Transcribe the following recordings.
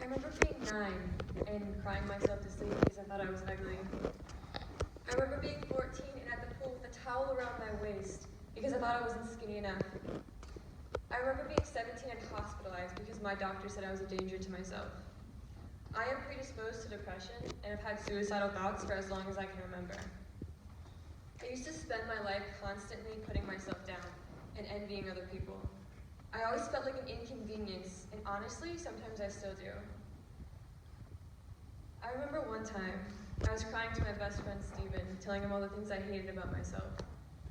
remember being 9 and crying myself to sleep because I thought I was ugly. I remember being 14 and at the pool with a towel around my waist because I thought I wasn't skinny enough. I remember being 17 and hospitalized because my doctor said I was a danger to myself. I am predisposed to depression and have had suicidal thoughts for as long as I can remember. I used to spend my life constantly putting myself down and envying other people. I always felt like an inconvenience, and honestly, sometimes I still do. I remember one time, I was crying to my best friend Steven, telling him all the things I hated about myself.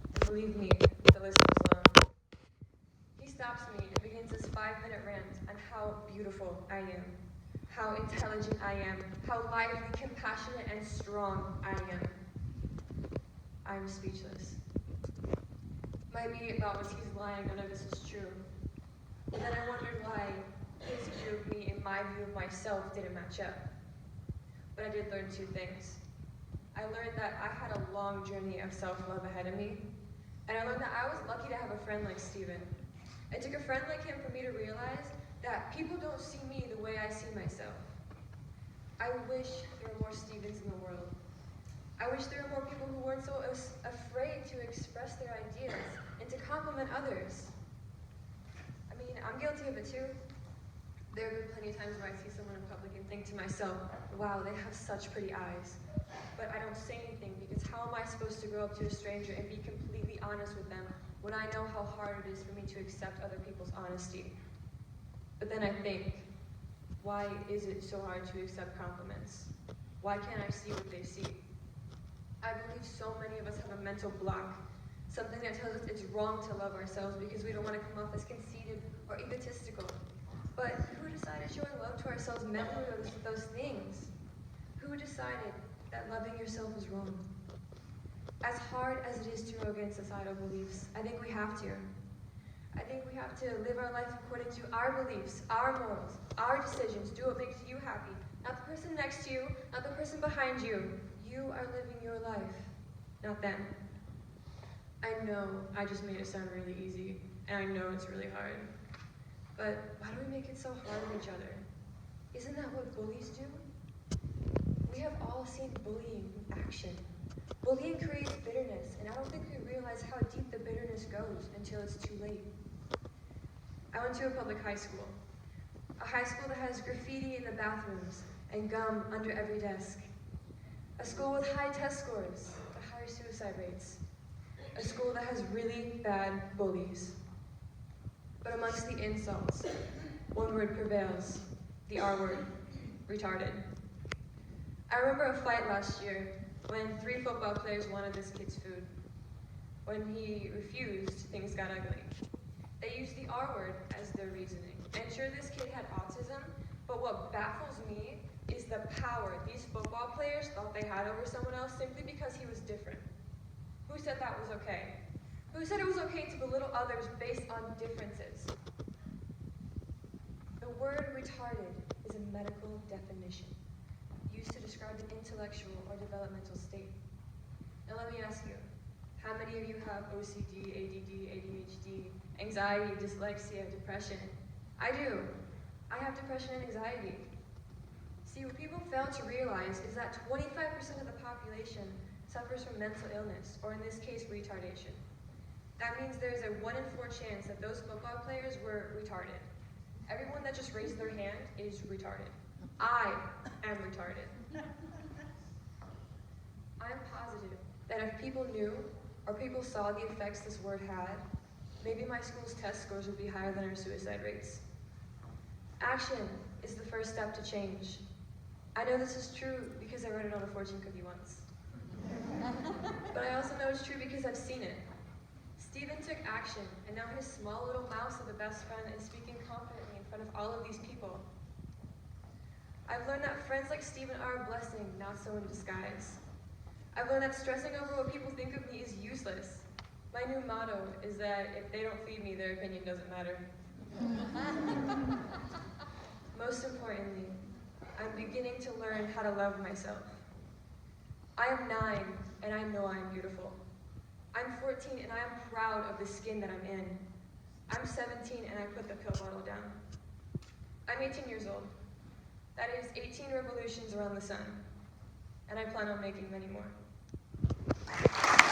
And believe me, the list was long. He stops me and begins this 5-minute rant on how beautiful I am, how intelligent I am, how lively, compassionate, and strong I am. I'm speechless. My immediate thought was he's lying, none of this is true. And then I wondered why his view of me and my view of myself didn't match up. But I did learn 2 things. I learned that I had a long journey of self-love ahead of me, and I learned that I was lucky to have a friend like Steven. It took a friend like him for me to realize that people don't see me the way I see myself. I wish there were more Stevens in the world. I wish there were more people who weren't so afraid to express their ideas and to compliment others. I mean, I'm guilty of it too. There have been plenty of times where I see someone in public and think to myself, wow, they have such pretty eyes. But I don't say anything because how am I supposed to go up to a stranger and be completely honest with them when I know how hard it is for me to accept other people's honesty? But then I think, why is it so hard to accept compliments? Why can't I see what they see? I believe so many of us have a mental block, something that tells us it's wrong to love ourselves because we don't want to come off as conceited or egotistical. But who decided showing love to ourselves meant those things? Who decided that loving yourself was wrong? As hard as it is to go against societal beliefs, I think we have to. I think we have to live our life according to our beliefs, our morals, our decisions. Do what makes you happy. Not the person next to you, not the person behind you. You are living your life, not them. I know I just made it sound really easy, and I know it's really hard. But why do we make it so hard on each other? Isn't that what bullies do? We have all seen bullying in action. Bullying creates bitterness, and I don't think we realize how deep the bitterness goes until it's too late. I went to a public high school. A high school that has graffiti in the bathrooms and gum under every desk. A school with high test scores, but higher suicide rates. A school that has really bad bullies. But amongst the insults, one word prevails, the R word, retarded. I remember a fight last year when 3 football players wanted this kid's food. When he refused, things got ugly. They used the R word as their reasoning. And sure, this kid had autism, but what baffles me is the power these football players thought they had over someone else simply because he was different. Who said that was okay? Who said it was okay to belittle others based on differences? The word retarded is a medical definition used to describe an intellectual or developmental state. Now let me ask you, how many of you have OCD, ADD, ADHD, anxiety, dyslexia, depression? I do. I have depression and anxiety. See, what people fail to realize is that 25% of the population suffers from mental illness, or in this case, retardation. That means there's a 1 in 4 chance that those football players were retarded. Everyone that just raised their hand is retarded. I am retarded. I'm positive that if people knew, or people saw the effects this word had, maybe my school's test scores would be higher than our suicide rates. Action is the first step to change. I know this is true because I read it on a fortune cookie once. But I also know it's true because I've seen it. Steven took action, and now his small little mouse of a best friend is speaking confidently in front of all of these people. I've learned that friends like Steven are a blessing, not so in disguise. I've learned that stressing over what people think of me is useless. My new motto is that if they don't feed me, their opinion doesn't matter. Most importantly, I'm beginning to learn how to love myself. I am 9, and I know I am beautiful. I'm 14, and I am proud of the skin that I'm in. I'm 17, and I put the pill bottle down. I'm 18 years old. 18 revolutions around the sun, and I plan on making many more.